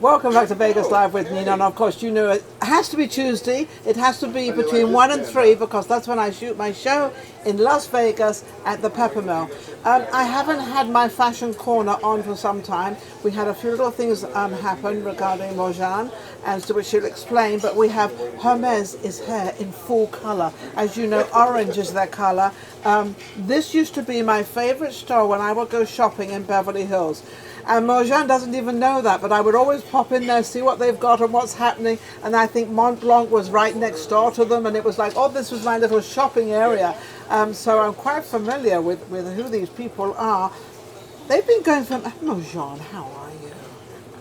Welcome back to Vegas Live with Nina, and of course you know it has to be Tuesday. It has to be between 1 and 3 because that's when I shoot my show in Las Vegas at the Pepper Mill. I haven't had my fashion corner on for some time. We had a few little things happen regarding Mojgan, as to which she'll explain, but we have Hermes is here in full colour. As you know, orange is their colour. This used to be my favourite store when I would go shopping in Beverly Hills. And Mojgan doesn't even know that, but I would always pop in there, see what they've got and what's happening. And I think Mont Blanc was right next door to them, and it was like, oh, this was my little shopping area. So I'm quite familiar with who these people are. They've been going from Mojgan. How are you?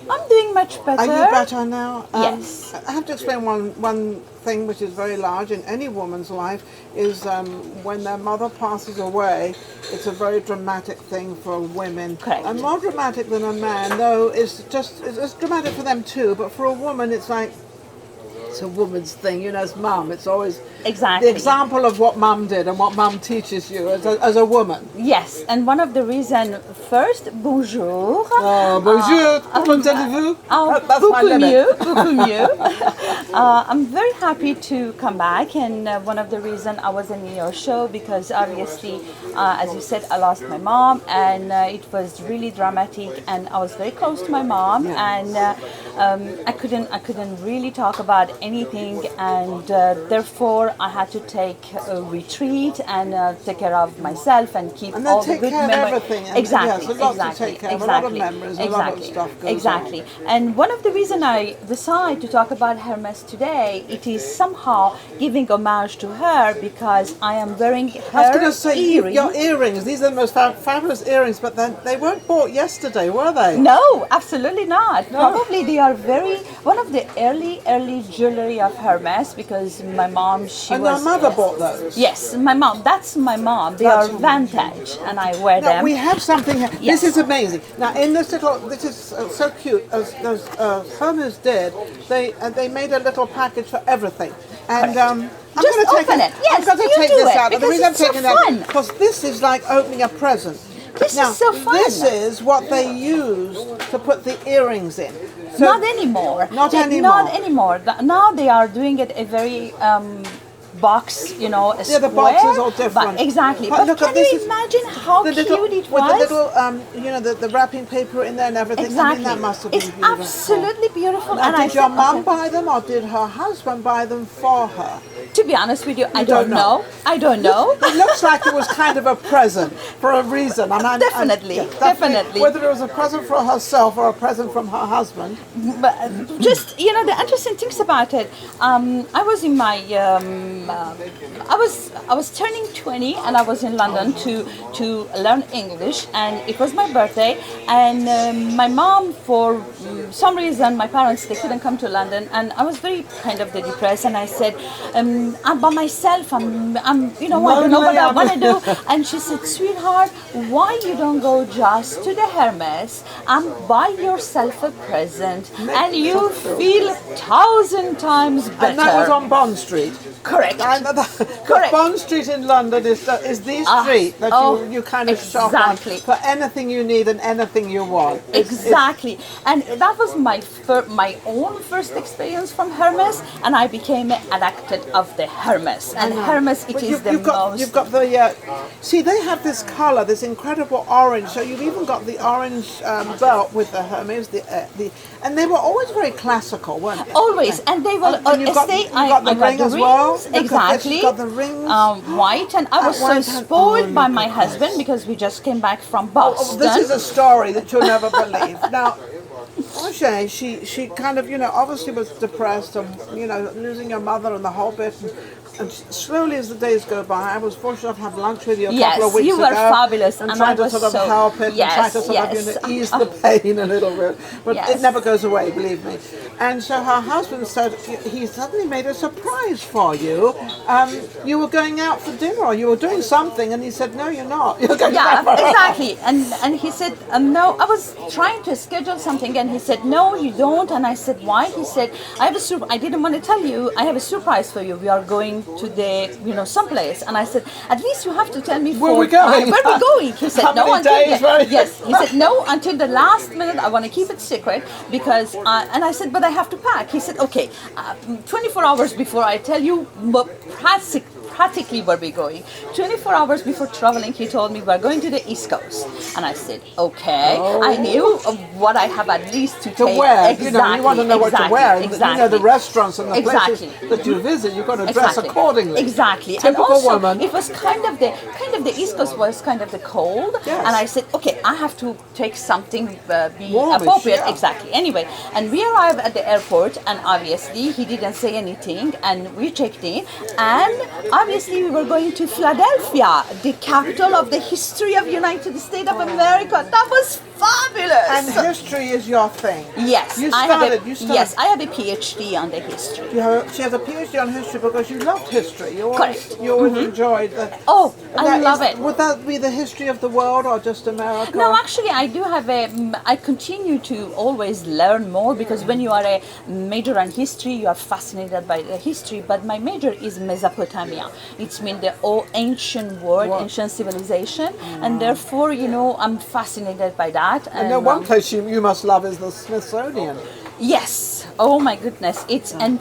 I'm doing much better. Are you better now? Yes. I have to explain one thing which is very large in any woman's life is when their mother passes away. It's a very dramatic thing for women. Correct. And more dramatic than a man, though it's dramatic for them too, but for a woman it's like, it's a woman's thing, you know, as mum. It's always Exactly. the example of what mum did and what mum teaches you as a woman. Yes, and one of the reasons, first, bonjour. Bonjour, comment allez-vous? That's my Beaucoup limit. mieux, beaucoup mieux. I'm very happy to come back, and one of the reasons I was in your show because obviously, as you said, I lost my mom, and it was really dramatic, and I was very close to my mom, and I couldn't really talk about anything, and therefore I had to take a retreat and take care of myself and keep And all then the take good care of memories. everything. And Exactly, yes, a lot exactly, to take care of, exactly, a lot of memories, a lot of stuff goes on. exactly. And one of the reasons I decided to talk about Hermes today, it is somehow giving homage to her because I am wearing her I was going to say, earrings. your earrings, these are the most fabulous earrings, but then they weren't bought yesterday, were they? No, absolutely not. No. Probably they are one of the early jewelry of Hermes because my mom, she And was... your mother bought those? Yes, my mom. That's my mom. They That's are your vintage, and I wear Now, them. we have something here. Yes. This is amazing. Now, in this is so cute, as those Hermes did, they made a little package for everything. And I'm Just going to take open it. Yes, I'm going to you take do this it, out. The because reason I'm it's so taking fun. that because this is like opening a present. This now, is so fun. This is what they used to put the earrings in. So, Not anymore. Not anymore. Not anymore. Now they are doing it a very box, you know, a Yeah, the square. box is all different. But exactly. But But look at can this you is imagine how the cute little, it with was? the little, you know, the wrapping paper in there and everything. Exactly. I mean, that must have been it's beautiful. absolutely beautiful. Now, and I did your said, mum okay. buy them or did her husband buy them for her? To be honest with you, I don't don't know. know. I don't know. It looks like it was kind of a present for a reason. And Definitely, definitely. Whether it was a present for herself or a present from her husband. But just, you know, the interesting things about it, I was in my I was turning 20 and I was in London to learn English, and it was my birthday, and my mom, for some reason, my parents, they couldn't come to London, and I was very kind of depressed, and I said, I'm by myself, I'm you know, I don't know what I want to do. And she said, sweetheart, why you don't go just to the Hermes and buy yourself a present and you feel 1,000 times better. And that was on Bond Street. Correct. Correct. Bond Street in London is the street that you kind of shop on for anything you need and anything you want. Exactly. And that was my own first experience from Hermes, and I became addicted of the Hermes. And Hermes, it is the most... You've got the... see, they have this colour, this incredible orange. So you've even got the orange belt with the Hermes, and they were always very classical, weren't they? Always, and they will stay. I got the rings, well. exactly. You've got the rings. White, and I was so spoiled by my husband because we just came back from Boston. This is a story that you'll never believe. Now, Roger, she kind of, you know, obviously was depressed and, you know, losing her mother and the whole bit. And slowly as the days go by, I was fortunate to have lunch with you a Yes, couple of weeks you ago. were fabulous, And and try I to was sort of so- help it Yes, and try to sort yes. of ease the pain a little bit. But Yes. it never goes away, believe me. And so her husband said he suddenly made a surprise for you. You were going out for dinner or you were doing something, and he said, "No, you're not. You're going Yeah, out for exactly. And he said, no, I was trying to schedule something, and he said, no, you don't. And I said, why? He said, I didn't want to tell you. I have a surprise for you. We are going to someplace. And I said, at least you have to tell me Where we going? where we going. He said, How no, many until days, right? yes. He said, no, until the last minute. I want to keep it secret because. And I said, but I have to pack. He said, okay, 24 hours before I tell you, practically where we're going. 24 hours before traveling, he told me we're going to the East Coast. And I said, okay. I knew what I have at least to take. wear. Exactly, You want to know what to wear. Exactly. The restaurants and the places Exactly. that you visit, you've got to dress accordingly. Exactly. Typical and also, woman. it was kind of the East Coast was kind of the cold. Yes. And I said, okay, I have to take something be Warmish, appropriate. yeah. Exactly. Anyway, and we arrived at the airport, and obviously he didn't say anything, and we checked in, and obviously we were going to Philadelphia, the capital of the history of United States of America. That was fabulous. And history is your thing. Yes, You I started. Yes, I have a PhD on the history. She has a PhD on history because you loved history. Correct. You always enjoyed the. Oh, I love it. Would that be the history of the world or just America? No, actually, I do have I continue to always learn more because when you are a major on history, you are fascinated by the history. But my major is Mesopotamia. It's mean the old ancient world, ancient civilization, and therefore, I'm fascinated by that. And then one place you must love is the Smithsonian. Yes. Oh my goodness. It's and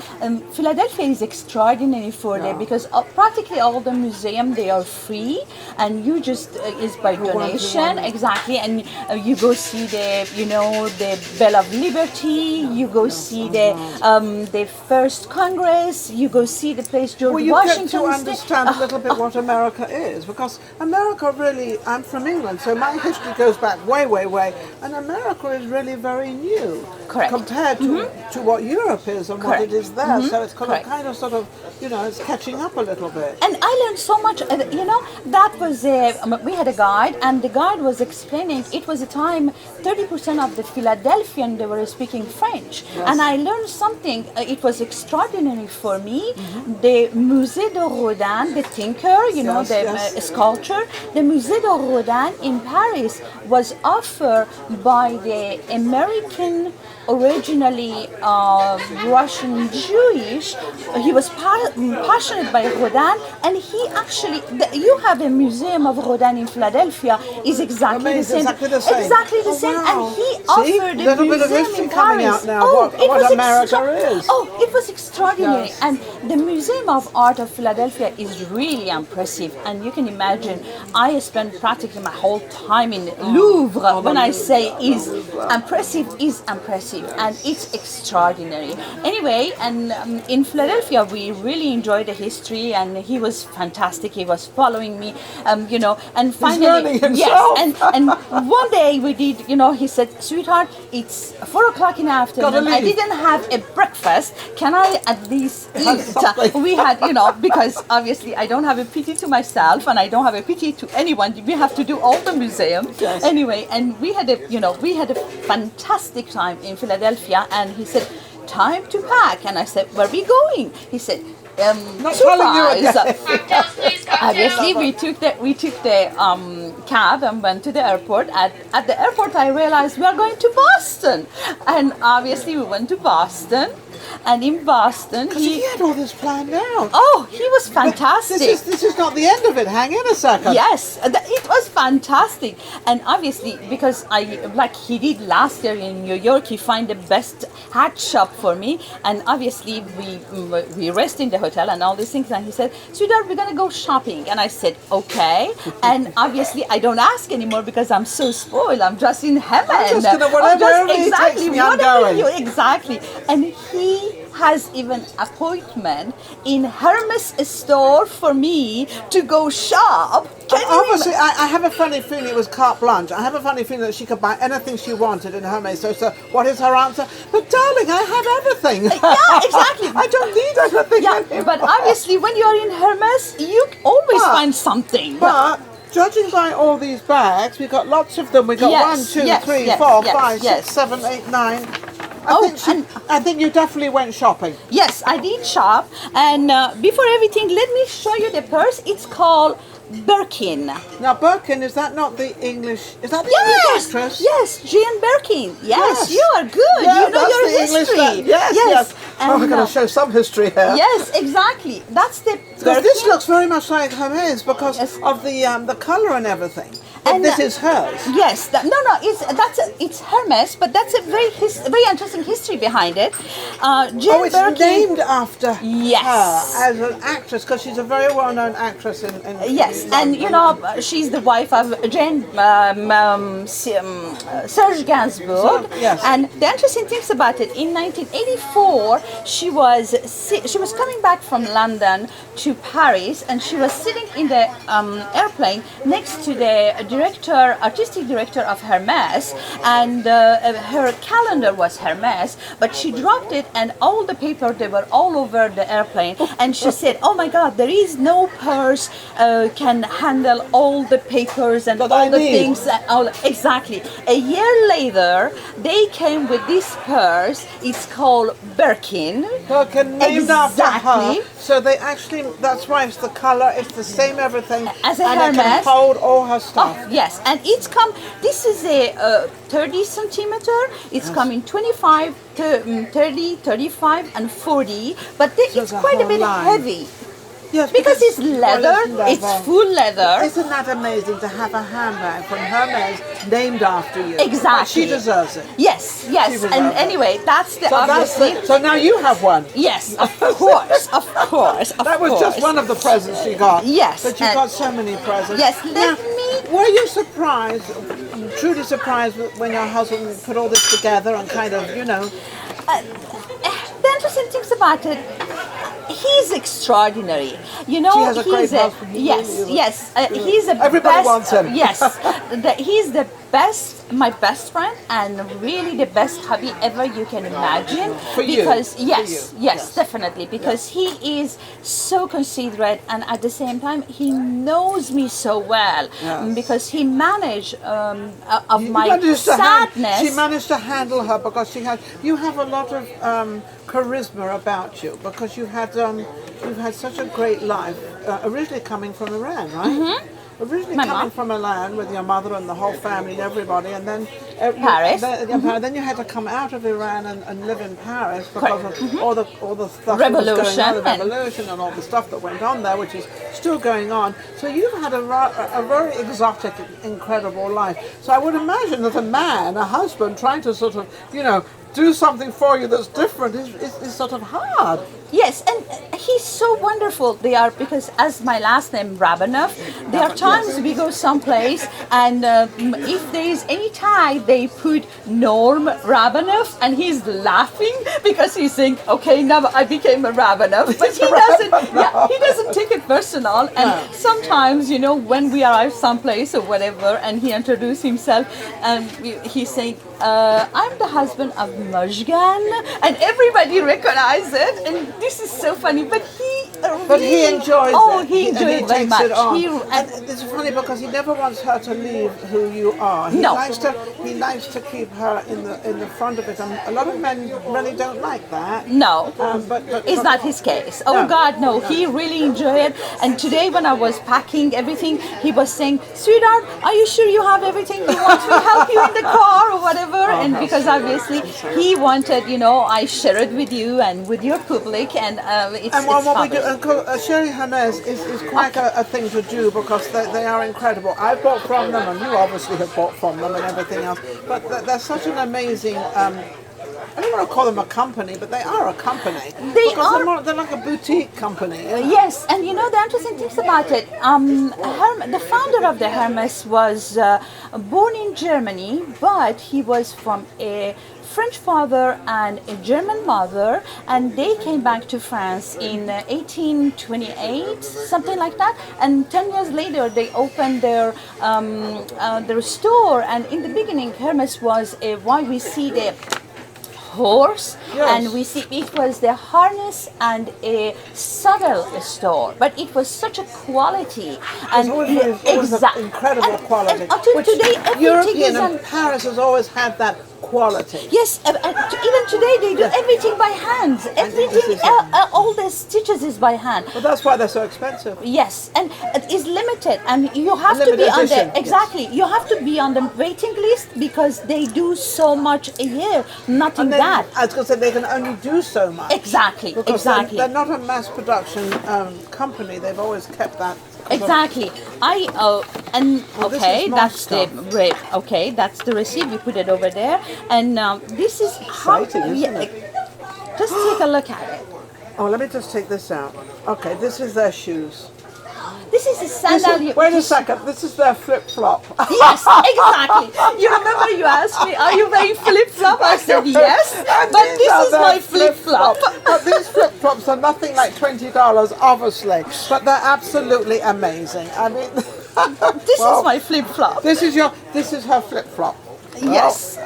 Philadelphia is extraordinary for that because practically all the museum they are free and you just is by donation exactly and you go see the Bell of Liberty, you go see the first Congress, you go see the place George Washington. Get to understand a little bit what America is because America really. I'm from England, so my history goes back way, and America is really very new. Correct. Compared to what Europe is and what it is there. So it's kind of sort of, it's catching up a little bit. And I learned so much, that was, we had a guide and the guide was explaining, it was a time 30% of the Philadelphian, they were speaking French. Yes. And I learned something, it was extraordinary for me. The Musée de Rodin, the thinker, sculpture, the Musée de Rodin in Paris was offered by the American originally Russian Jewish. He was passionate by Rodin, and he actually. You have a museum of Rodin in Philadelphia. Is exactly the same. Exactly the same. Exactly the same. Wow. And he See? offered a little bit of museum history in coming Paris. out now. What America is. Oh, it was extraordinary. Yes. And the Museum of Art of Philadelphia is really impressive. And you can imagine, I spent practically my whole time in Louvre. When I say is impressive, and it's extraordinary. Anyway, and in Philadelphia, we really enjoyed the history, and he was fantastic. He was following me, and finally, yes. And one day we did, he said, "Sweetheart, it's 4:00 in the afternoon. I didn't have a breakfast. Can I at least eat?" We had, because obviously I don't have a pity to myself, and I don't have a pity to anyone. We have to do all the museum. Yes. Anyway, and we had a fantastic time in Philadelphia, and he said, "Time to pack." And I said, "Where are we going?" He said, "Surprise." Obviously, we took the cab and went to the airport. At the airport, I realized we are going to Boston, and obviously we went to Boston. And in Boston, he had all this planned out. Oh, he was fantastic. This is not the end of it. Hang in a second. Yes, it was fantastic. And obviously, because like he did last year in New York, he found the best hat shop for me. And obviously, we rest in the hotel and all these things. And he said, "Sweetheart, we're gonna go shopping." And I said, "Okay." And obviously, I don't ask anymore because I'm so spoiled. I'm just in heaven. I'm just gonna whatever he takes me, I'm going. Exactly. And he has even appointment in Hermes store for me to go shop. Can you Obviously, I have a funny feeling it was carte blanche. I have a funny feeling that she could buy anything she wanted in Hermes. So what is her answer? But darling, I have everything. Yeah, exactly. I don't need anything Yeah, anymore. but obviously when you're in Hermes, you always find something. But judging by all these bags, we got lots of them. We got Yes, 1, 2, yes, 3, yes, 4, yes, 5, yes. 6, 7, 8, 9. And I think you definitely went shopping. yes, I did shop. And before everything, let me show you the purse. It's called Birkin. Now, Birkin, is that not the English? Is that the Yes, English actress? yes, Jane Birkin. Yes, Yes. you are good. Yeah, you know that's your the English history. yes. And, Oh, we're going to show some history here. yes, exactly. That's the Because this Birkin. looks very much like Hermes because Yes. of the colour and everything. But And, this is hers. Yes, it's Hermes, but that's a very interesting history behind it. Jane Oh, it's Birkin. named after Yes. her as an actress because she's a very well-known actress in Yes, in and London. you know she's the wife of Jane Serge Gainsbourg. Yes. And the interesting things about it, in 1984, she was coming back from London to Paris, and she was sitting in the airplane next to the artistic director of Hermes, and her calendar was Hermes, but she dropped it, and all the paper, they were all over the airplane, and she said, "Oh my God, there is no purse can handle all the papers and That all I the need." things." Exactly. A year later, they came with this purse. It's called Birkin. Birkin named after Exactly. her. So they actually, that's why it's the colour, it's the same everything. As a and it can Hermes. hold all her stuff. Oh, yes, and this is a 30 centimeter. It's coming 25, 30, 35, and 40, but it's a quite a whole bit line. heavy. Yes, Because it's well, leather, it's full leather. Isn't that amazing to have a handbag from Hermes named after you? Exactly. She deserves it. Yes, She yes. deserves And it. anyway, that's the So, obviously. so now you have one. Yes, of course, of course, of That was course. just one of the presents she got. Yes, But you and- got so many presents. Yes, Now, let me. were you surprised, truly surprised when your husband put all this together and kind of, you know, The interesting things about it, he's extraordinary. You know, She has a great he's husband. He yes, really is. yes. He's a Everybody best, wants him. Yes, he's the best, my best friend, and really the best hubby ever you can imagine. For you. Because For yes, you. yes, Yes. definitely. Because he is so considerate, and at the same time, he knows me so well. Yes. Because he managed of you my managed to sadness. she managed to handle her because you have a lot of charisma about you because you've had such a great life. Originally coming from Iran, right? Mm-hmm. Originally My coming mom. from Iran with your mother and the whole family and everybody, and then Paris. Then you had to come out of Iran and live in Paris because of all the stuff that was Revolution going on, the and- revolution and all the stuff that went on there, which is still going on. So you've had a very exotic, incredible life. So I would imagine that a husband, trying to sort of, do something for you that's different is sort of hard. Yes, and he's so wonderful. They are, because as my last name Rahbanoff, there are times we go someplace and if there is any tie, they put Norm Rahbanoff, and he's laughing because he's saying, "Okay, now I became a Rahbanoff," but he doesn't. Yeah, he doesn't take it personal. And sometimes, when we arrive someplace or whatever, and he introduces himself, and he's saying, "I'm the husband of Mojgan," and everybody recognizes it, and this is so funny. But he enjoys Oh, it. he And enjoys he it very takes much. it on. He, And it's funny because he never wants her to leave who you are. He No. likes to keep her in the front of it, and a lot of men really don't like that. No, But it's not his case. Oh No. God, no. He really enjoyed it. And today when I was packing everything, he was saying, "Sweetheart, are you sure you have everything? Do you want me to help you in the car or whatever?" And because obviously he wanted, I share it with you and with your public, and it's And what we do, fabulous. sharing Hermes is quite a thing to do because they are incredible. I've bought from them, and you obviously have bought from them and everything else. But they're such an amazing I don't want to call them a company, but they are a company. They're like a boutique company. Yes, and you know the interesting things about it. The founder of the Hermes was born in Germany, but he was from a French father and a German mother, and they came back to France in 1828, something like that. And 10 years later, they opened their store. And in the beginning, Hermes was why we see the horse, and we see it was the harness and a saddle store, but it was such a quality and incredible quality. And until today, everything European is and Paris has always had that quality. Yes, and even today they do everything by hand. Everything, all the stitches is by hand. Well, that's why they're so expensive. Yes, and it is limited, and you have to be on the you have to be on the waiting list because they do so much a year. Nothing that. I was going to say they can only do so much. Exactly, because exactly. They're not a mass production company. They've always kept that. Exactly. That's that's the receipt. We put it over there, and this is exciting, isn't it? Just take a look at it. Oh, let me just take this out. Okay, this is their shoes. This is a sandal. Wait a second. This is their flip-flop. Yes, exactly. You remember you asked me, are you wearing flip-flop? I said yes, but this is my flip-flop. But these flip-flops are nothing like $20, obviously. But they're absolutely amazing. I mean, this is my flip-flop. This is her flip-flop. Yes.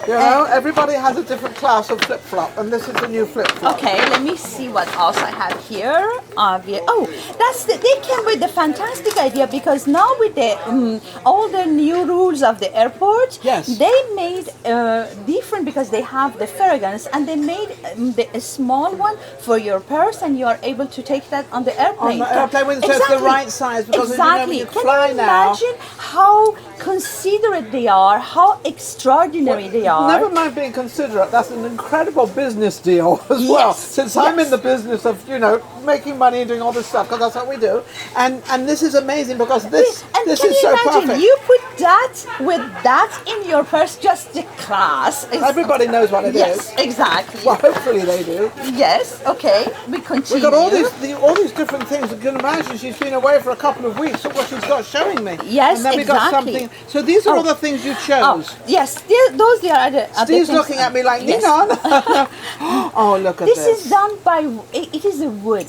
You know, everybody has a different class of flip-flop, and this is the new flip-flop. Okay, let me see what else I have here. They came with the fantastic idea because now with the all the new rules of the airport, they made different because they have the Farragons, and they made a small one for your purse, and you are able to take that on the airplane. On the airplane, when it's the right size, because exactly. you fly Can you imagine how considerate they are, how extraordinary they are? Never mind being considerate, that's an incredible business deal as well. Since I'm in the business of, making money and doing all this stuff, because that's what we do. And this is amazing because this is so perfect. You put that with that in your purse, just the class. Everybody knows what it is. Yes, exactly. Well, hopefully they do. Yes, okay. We continue. We've got all these different things. You can imagine she's been away for a couple of weeks. Look what she's got showing me. Yes, and then we got something. So these are all the things you chose. Oh, yes, those are the Steve's looking at me like, Nina. Oh, look at this. This is done by, it is a wood.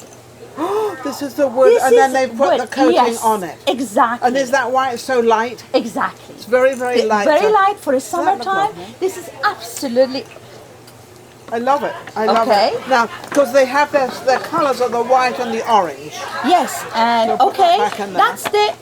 This is the wood, and then they put the coating on it. Exactly. And is that why it's so light? Exactly. It's very, very light. Very light for the summertime. This is absolutely... I love it. I love it. Now, because they have their colours are the white and the orange. Yes, and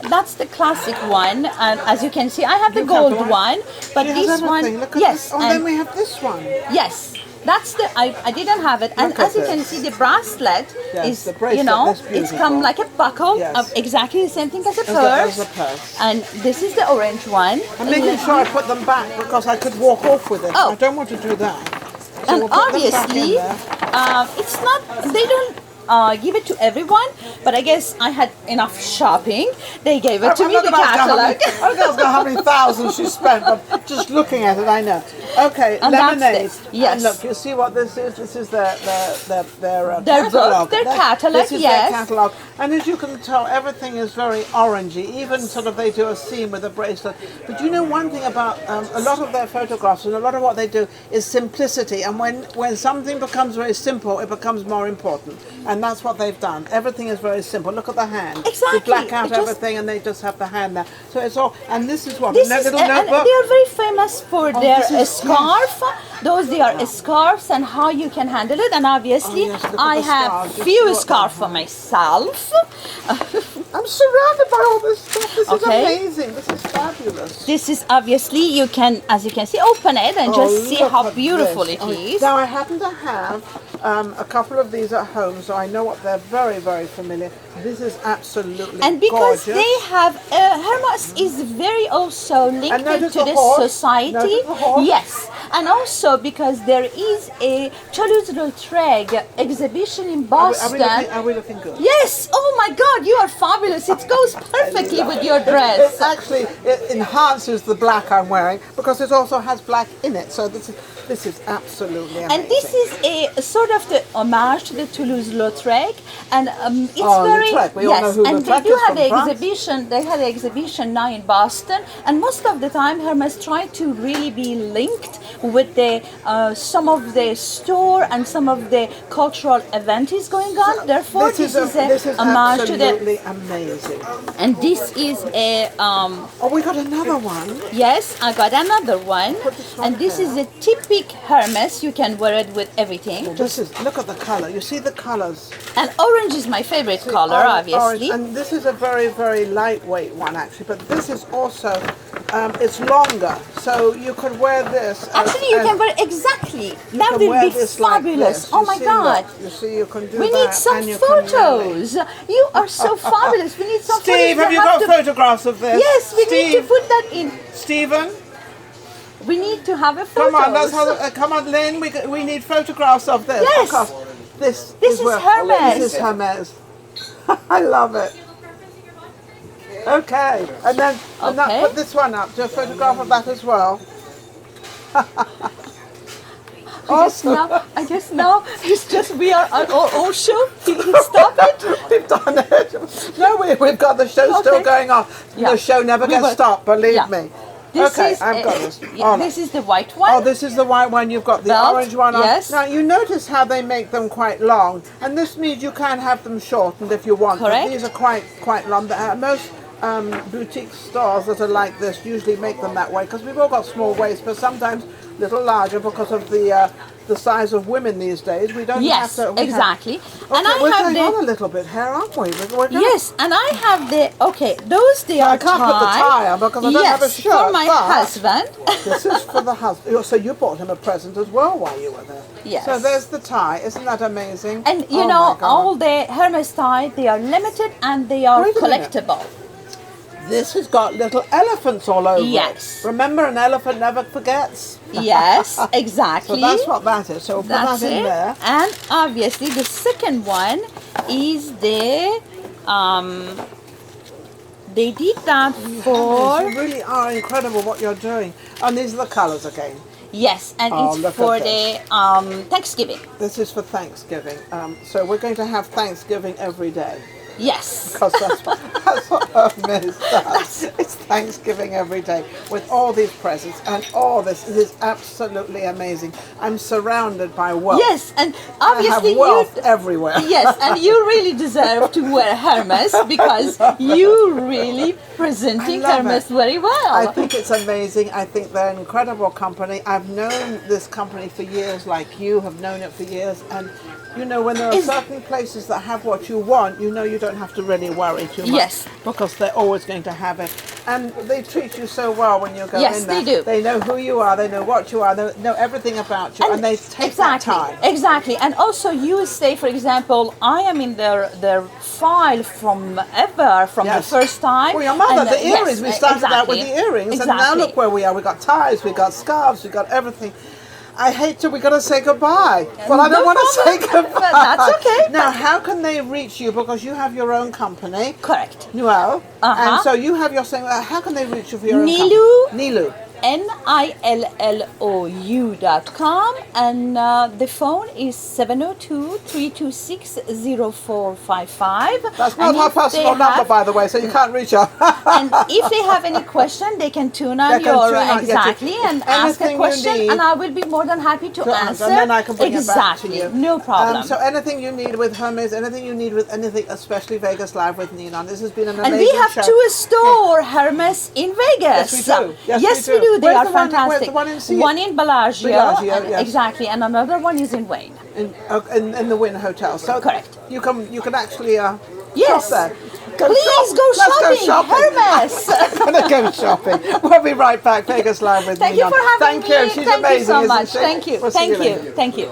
that's the classic one. And as you can see, I have the gold one, but this one, look at this. Oh, and then we have this one. Yes. That's I didn't have it, and as you can see, the bracelet is, the bracelet, it's come like a buckle of exactly the same thing as a purse. And this is the orange one. I'm making sure I put them back because I could walk off with it. Oh. I don't want to do that. So and obviously, it's not. They don't give it to everyone, but I guess I had enough shopping. They gave it to me, the catalog. I don't know how many thousands she spent, but just looking at it, I know. Okay, and lemonade. Yes. And look, you see what this is? This is their catalog. Their catalog, this is their catalog. And as you can tell, everything is very orangey. Even sort of they do a seam with a bracelet. But you know one thing about a lot of their photographs and a lot of what they do is simplicity. And when something becomes very simple, it becomes more important. And that's what they've done. Everything is very simple. Look at the hand. Exactly. They black out everything and they just have the hand there. So it's all, and this is what? And they are very famous for their scarf. Those they are scarves and how you can handle it. And obviously I have few scarves for myself. I'm surrounded by all this stuff. This is amazing. This is fabulous. This is obviously, you can, as you can see, open it and just see how beautiful it is. Now I happen to have a couple of these at home, so I know what they're very, very familiar. This is absolutely And because gorgeous. they have, Hermes is very also linked notice to the this horse. society. Notice the horse. Yes, and also because there is a Toulouse-Lautrec exhibition in Boston. Are we looking good? Yes, oh my God, you are fabulous. It goes perfectly with your It dress. actually enhances the black I'm wearing because it also has black in it. So this is absolutely amazing. And this is a sort of the homage to the Toulouse-Lautrec, and it's very Lautrec. We all know who and Lautrec they do is have from the France. exhibition. They had an exhibition now in Boston, and most of the time Hermes try to really be linked with the some of the store and some of the cultural event is going on. Therefore, this is a homage to the. Absolutely amazing. And this is a Oh, we got another one. yes, I got another one, Put this one and this there. is a typic Hermes. You can wear it with everything. This is, look at the color. You see the colors. And orange is my favorite color, obviously. And this is a very, very lightweight one actually, but this is also, it's longer, so you could wear this. Actually, you can wear exactly. That can will wear be this like fabulous. this. Oh You my see, God. look, you see, you can do We that. need some and you can really- photos. You are so fabulous. We need some Steve, photos. have you got photographs of this? Yes, we need to Steve, put that in. Stephen, We need to have a photo. come on, let's have, come on, Lynn. We need photographs of this. Yes. Because this This is Hermes. This is Hermes. I love it. Okay, and then Okay. put this one up. Do a photograph of that as well. I guess now it's just we are on our own show. Did he stop it? We've done it. No, we've got the show still Okay. going on. Yeah. The show never We gets will- stopped, believe Yeah. me. This Okay, is, I've got this. yeah, Oh, no. this is the white one. Oh, this is the white one. You've got the Belt, orange one on. yes. Now, you notice how they make them quite long. And this means you can have them shortened if you want. Correct. But these are quite long. Most boutique stores that are like this usually make them that way because we've all got small waists, but sometimes a little larger because of the size of women these days. We don't Yes, have to... exactly. Okay, And I we're have going on a the little bit here, aren't we? We're going- yes, and I have the okay. Those they are I can't put the tie on because I don't have a yes, shirt, for my but- husband. This is for the husband. So you bought him a present as well while you were there. Yes. So there's the tie. Isn't that amazing? And you Oh know, my God. all the Hermes tie, they are limited and they are Wait a minute. collectible. This has got little elephants all over Yes. it. Remember, an elephant never forgets. Yes, So exactly. that's what that is. So we'll put That's that in it. there. And obviously, the second one is the they did that for You really are incredible what you're doing. And these are the colours again. yes, and Oh, it's look for at the Thanksgiving. This is for Thanksgiving. So we're going to have Thanksgiving every day. Yes. Because that's what Hermes does. It's Thanksgiving every day with all these presents and all this. It is absolutely amazing. I'm surrounded by wealth. Yes, and I obviously have wealth you. everywhere. Yes, and you really deserve to wear Hermes because you really presenting I love Hermes it. very well. I think it's amazing. I think they're an incredible company. I've known this company for years, like you have known it for years. And you know, when there are certain places that have what you want, you know you don't have to really worry too much. Yes. Because they're always going to have it. And they treat you so well when you go Yes, in there. they do. They know who you are, they know what you are, they know everything about you, and they take that time. Exactly. And also you say, for example, I am in their file from ever, from Yes. the first time. Well, your mother, And, the earrings, we started out with exactly. the earrings, and now Exactly. look where we are. We got ties, we got scarves, we got everything. I hate to, we got to say goodbye. But I don't No want to say problem. goodbye. That's okay. Now, how can they reach you? Because you have your own company. Correct. Nillou. Uh-huh. And so you have your saying, how can they reach you for your own Nillou. company? Nillou. nillou.com, and the phone is 702-326-0455. That's And not her if they personal number, have- by the way, so you can't reach her. And if they have any question, they can tune on They can your tune on, exactly and ask anything a you question, need and I will be more than happy to answer. And then I can bring exactly. it back to you. No problem. So anything you need with Hermes, anything you need with anything, especially Vegas Live with Nina. This has been an amazing and we have show. two store Hermes in Vegas. Yes, we do. Yes, we do. They Where's are the one- fantastic. where's the one in C- One in Bellagio, Bellagio, and yes. exactly, and another one is in Wayne. in the Wynn Hotel. So Correct. You can actually Yes. shop there. Please go Let's shopping, go shopping. Hermes. I'm gonna go shopping. We'll be right back. Vegas Live with Thank Nina. you for having Thank me. you. She's Thank amazing, you so isn't much. she? Thank you. We'll see Thank later. you. Thank you.